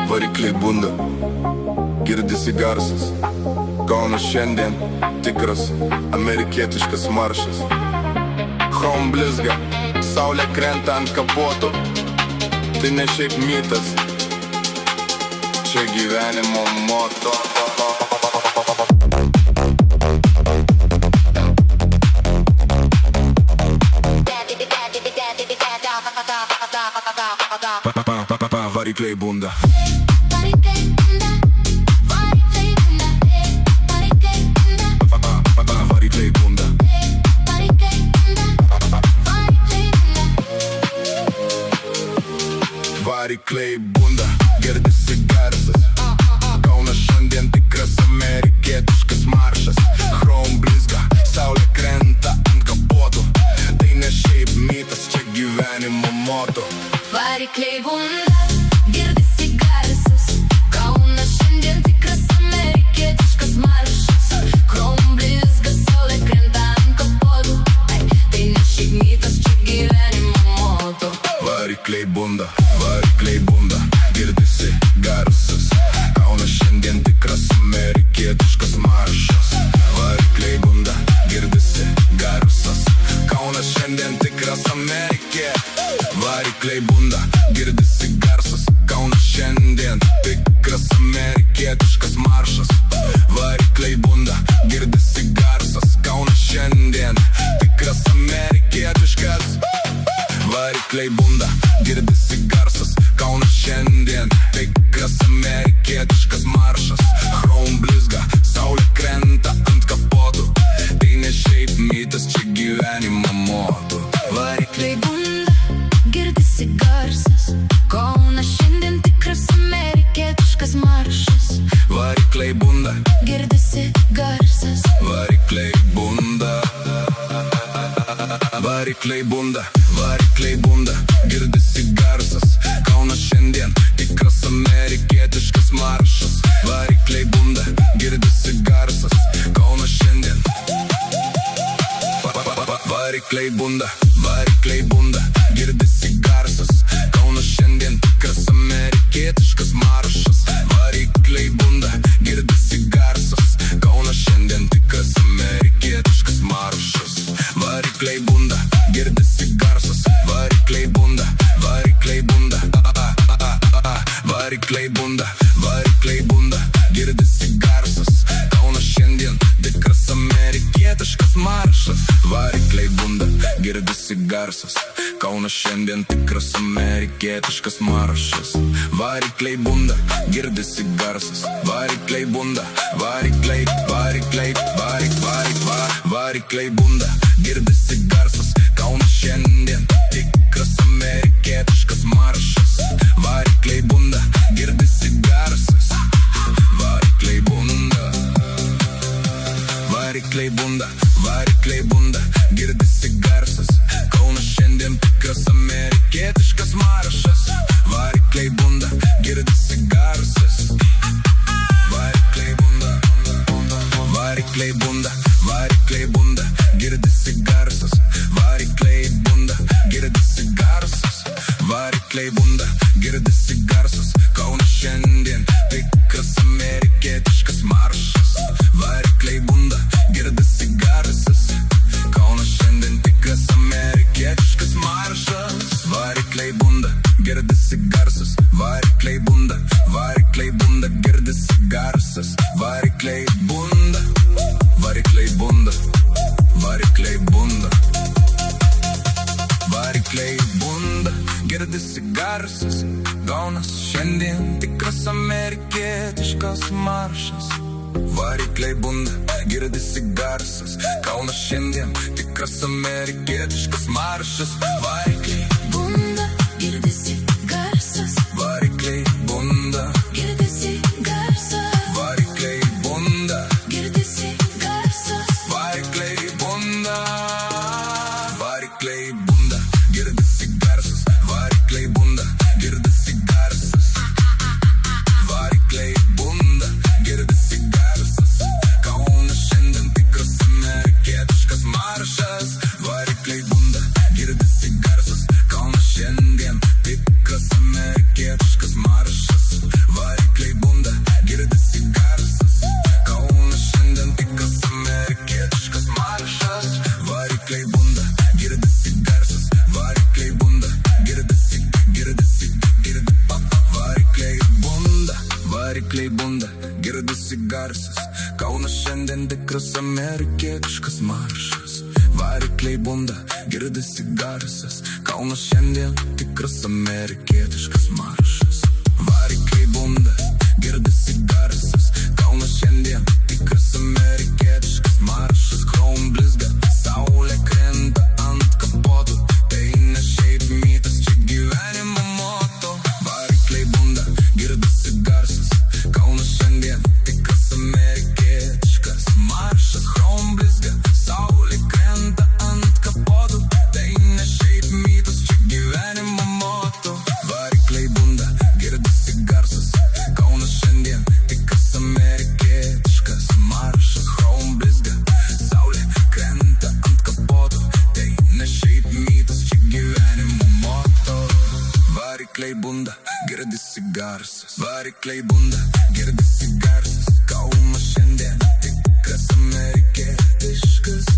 Varikliai bunda, girdisi garsas, Kaunas šiandien tikras amerikietiškas maršas. Chrom blizga, saulė krenta ant kapoto, tai ne šiaip mitas, čia gyvenimo moto. Varikliai bunda. Varikliai bunda, girdisi garsas, Kaunas šiandien tikras amerikietiškas maršas. Chrom blizga, saulė krenta ant kapoto, tai ne šiaip mitas, čia gyvenimo moto. Varikliai bunda, girdisi garsas, Kaunas šiandien tikras amerikietiškas maršas. Chrom blizga, saulė krenta ant kapoto, tai ne šiaip mitas, čia gyvenimo moto. Varikliai bunda, girdisi garsas, Kaunas šiandien tikras amerikietiškas maršas. Varikliai bunda, girdisi garsas, Kaunas šiandien tikras Amerikė. Varikliai bunda, girdisi garsas, Kaunas šiandien tikras amerikietiškas maršas. Varikliai bunda, girdisi garsas, Kaunas šiandien tikras amerikietiškas. Varikliai bunda, girdisi garsas, Kaunas šiandien tikras amerikietiškas maršas. Chrom blizga, saulė krenta ant kapoto, tai ne šiaip mitas, čia gyvenimo moto. Varikliai bunda, girdisi garsas, Kaunas šiandien tikras amerikietiškas maršas. Varikliai bunda, girdisi garsas. Varikliai bunda. Varikliai bunda, girdisi garsas, Kaunas šiandien tikras amerikietiškas maršas. Varikliai bunda, girdisi garsas, Kaunas šiandien. Varikliai bunda, girdisi garsas, Kaunas šiandien tikras amerikietiškas maršas. Varikliai bunda, girdisi garsas, Kaunas šiandien tikras amerikietiškas maršas. Varikliai bunda, girdisi garsas, varikliai bunda, varikliai bunda, girdisi garsas, Kaunas šiandien tikras amerikietiškas maršas. Varikliai bunda, girdisi garsas, Kaunas šiandien tikras amerikietiškas maršas. Varikliai bunda, girdisi garsas, varikliai bunda, varikliai bunda, girdisi garsas, Kaunas šiandien tikras amerikietiškas maršas. Varikliai bunda, girdisi garsas, varikliai bunda. Varikliai bunda, girdisi garsas, Kaunas šiandien tikras amerikietiškas maršas. Varikliai bunda, girdisi garsas, varikliai bunda. Varikliai bunda, girdisi garsas, varikliai bunda, girdisi garsas. Varikliai bunda, girdisi garsas, Kaunas šiandien tikras amerikietiškas maršas. Varikliai bunda, girdisi garsas, Kaunas šiandien tikras amerikietiškas maršas. Varikliai bunda, girdisi garsas, varikliai bunda, girdisi garsas. Varikliai bunda, varikliai bunda, varikliai bunda, girdisi garsas, Kaunas šiandien tikras amerikietiškas maršas. Varikliai bunda, girdisi garsas, Kaunas šiandien tikras amerikietiškas maršas. Varikliai Bunda, girdisi garsas, varikliai bunda, girdisi garsas. varikliai bunda, Girdisi garsas, varikliai bunda. Varikliai bunda, girdisi garsas, varikliai bunda, girdisi garsas. Varikliai bunda, girdisi garsas, Kaunas šiandien tikras amerikietiškas maršas. Varikliai bunda, garsas. Kaunas šiandien tikras amerikietiškas maršas. Varikliai bunda, girdisi garsas. Kaunas šiandien tikras amerikietiškas maršas. Varikliai bunda, girdisi garsas. Kaunas šiandien tikras amerikietiškas maršas. Chrome blizga, saulė krenta ant kapotų. Tai ne šiaip mytas, čia gyvenimo moto. Varikliai bunda, girdisi garsas. Kaunas šiandien tikras amerikietiškas maršas. Chrome blizga, saulė krenta ant kapotų. Tai ne šiaip mytas, čia gyvenimo moto. Varikliai bunda, girdisi garsas. Kaunas šiandien tikras amerikietiškas maršas. Chrome blizga, saulė krenta ant kapotų. Tai ne šiaip mytas, čia gyvenimo moto. Varikliai bunda, girdisi garsas. Varikliai bunda, girdisi garsas. Kaunas šiandien tikras amerikietiškas